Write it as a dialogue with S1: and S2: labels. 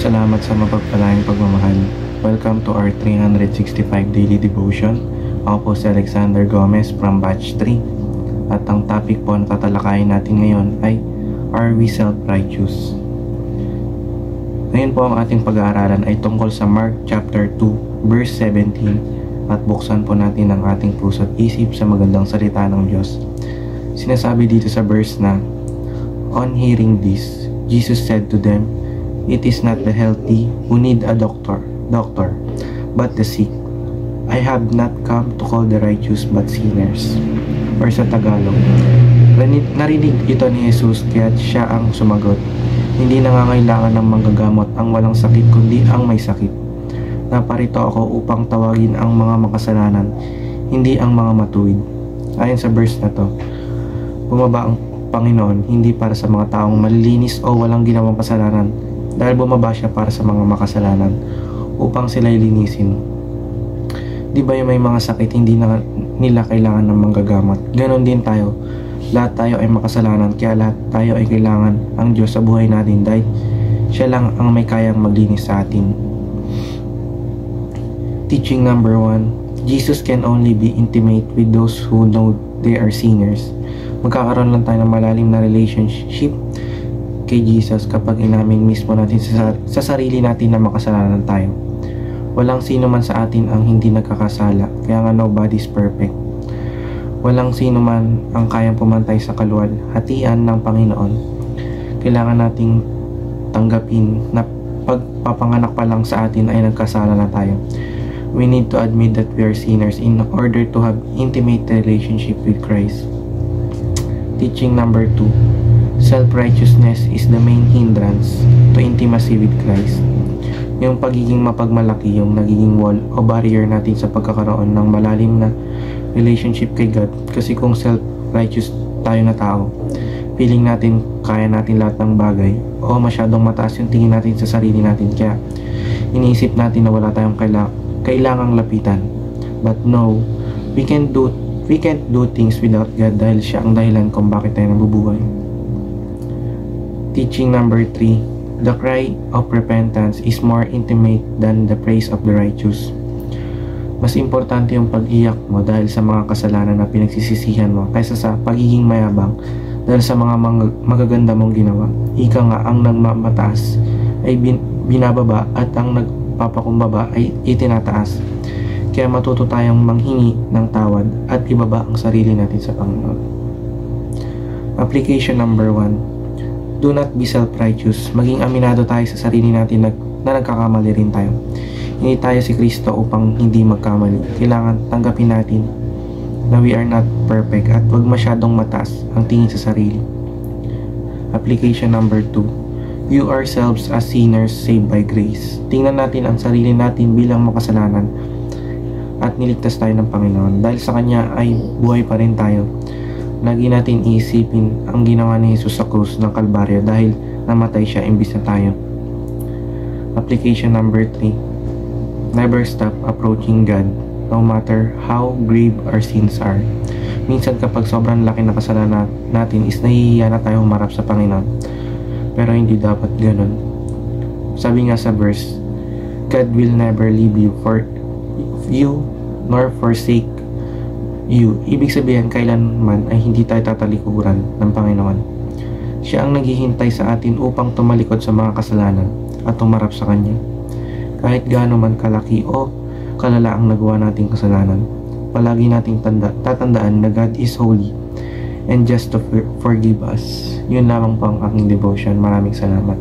S1: salamat sa mapagpalayang pagmamahal. Welcome to our 365 Daily Devotion. Ako po si Alexander Gomez from Batch 3. At ang topic po na tatalakayin natin ngayon ay, Are we self-righteous? Ngayon po ang ating pag-aaralan ay tungkol sa Mark chapter 2 verse 17. At buksan po natin ang ating puso at isip sa magandang salita ng Diyos. Sinasabi dito sa verse na, On hearing this, Jesus said to them, It is not the healthy who need a doctor, but the sick. I have not come to call the righteous but sinners. Or sa Tagalog, narinig ito ni Jesus kaya siya ang sumagot. Hindi nangangailangan ng manggagamot ang walang sakit kundi ang may sakit. Naparito ako upang tawagin ang mga makasalanan, hindi ang mga matuwid. Ayon sa verse na to, bumaba ang Panginoon hindi para sa mga taong malilinis o walang ginawang kasalanan, dahil bumaba siya para sa mga makasalanan upang sila'y linisin. Di ba yung may mga sakit hindi na nila kailangan ng manggagamot? Ganon din tayo. Lahat tayo ay makasalanan, kaya lahat tayo ay kailangan ang Diyos sa buhay natin dahil siya lang ang may kayang maglinis sa atin. Teaching number 1, Jesus can only be intimate with those who know they are sinners. Magkakaroon lang tayo ng malalim na relationship kay Jesus kapag inamin mismo natin sa sarili natin na makasalanan tayo. Walang sino man sa atin ang hindi nagkakasala, kaya nga nobody's perfect. Walang sino man ang kayang pumantay sa kaluwalhatian ng Panginoon. Kailangan nating tanggapin na pagpapanganak pa lang sa atin ay nagkasala na tayo. We need to admit that we are sinners in order to have intimate relationship with Christ. Teaching number 2, self-righteousness is the main hindrance to intimacy with Christ. Yung pagiging mapagmalaki, yung nagiging wall o barrier natin sa pagkakaroon ng malalim na relationship kay God. Kasi kung self-righteous tayo na tao, feeling natin kaya natin lahat ng bagay o masyadong mataas yung tingin natin sa sarili natin, kaya iniisip natin na wala tayong kailangang lapitan. But no, we can't do things without God dahil siya ang dahilan kung bakit tayo nabubuhay. Teaching number 3, the cry of repentance is more intimate than the praise of the righteous. Mas importante yung pag-iyak mo dahil sa mga kasalanan na pinagsisisihan mo kaysa sa pagiging mayabang dahil sa mga magaganda mong ginawa. Ika nga, ang nagmamataas ay binababa at ang nagpapakumbaba ay itinataas. Kaya matuto tayong manghingi ng tawad at ibaba ang sarili natin sa Panginoon. Application number 1, do not be self-righteous. Maging aminado tayo sa sarili natin na nagkakamali rin tayo. Hindi tayo si Kristo upang hindi magkamali. Kailangan tanggapin natin na we are not perfect at huwag masyadong mataas ang tingin sa sarili. Application number 2, view ourselves as sinners saved by grace. Tingnan natin ang sarili natin bilang makasalanan at niligtas tayo ng Panginoon. Dahil sa Kanya ay buhay pa rin tayo. Lagi natin iisipin ang ginawa ni Jesus sa krus ng Kalbaryo dahil namatay siya imbis na tayo. Application number 3, never stop approaching God no matter how grave our sins are. Minsan kapag sobrang laki na kasalanan natin is nahihiya na tayo humarap sa Panginoon. Pero hindi dapat ganun. Sabi nga sa verse, God will never leave you nor forsake you. Ibig sabihin, kailanman ay hindi tayo tatalikuran ng Panginoon. Siya ang naghihintay sa atin upang tumalikod sa mga kasalanan at tumarap sa Kanya. Kahit gaano man kalaki o kalala ang nagawa nating kasalanan, palagi nating tatandaan na God is holy and just to forgive us. Yun lamang po ang aking devotion. Maraming salamat.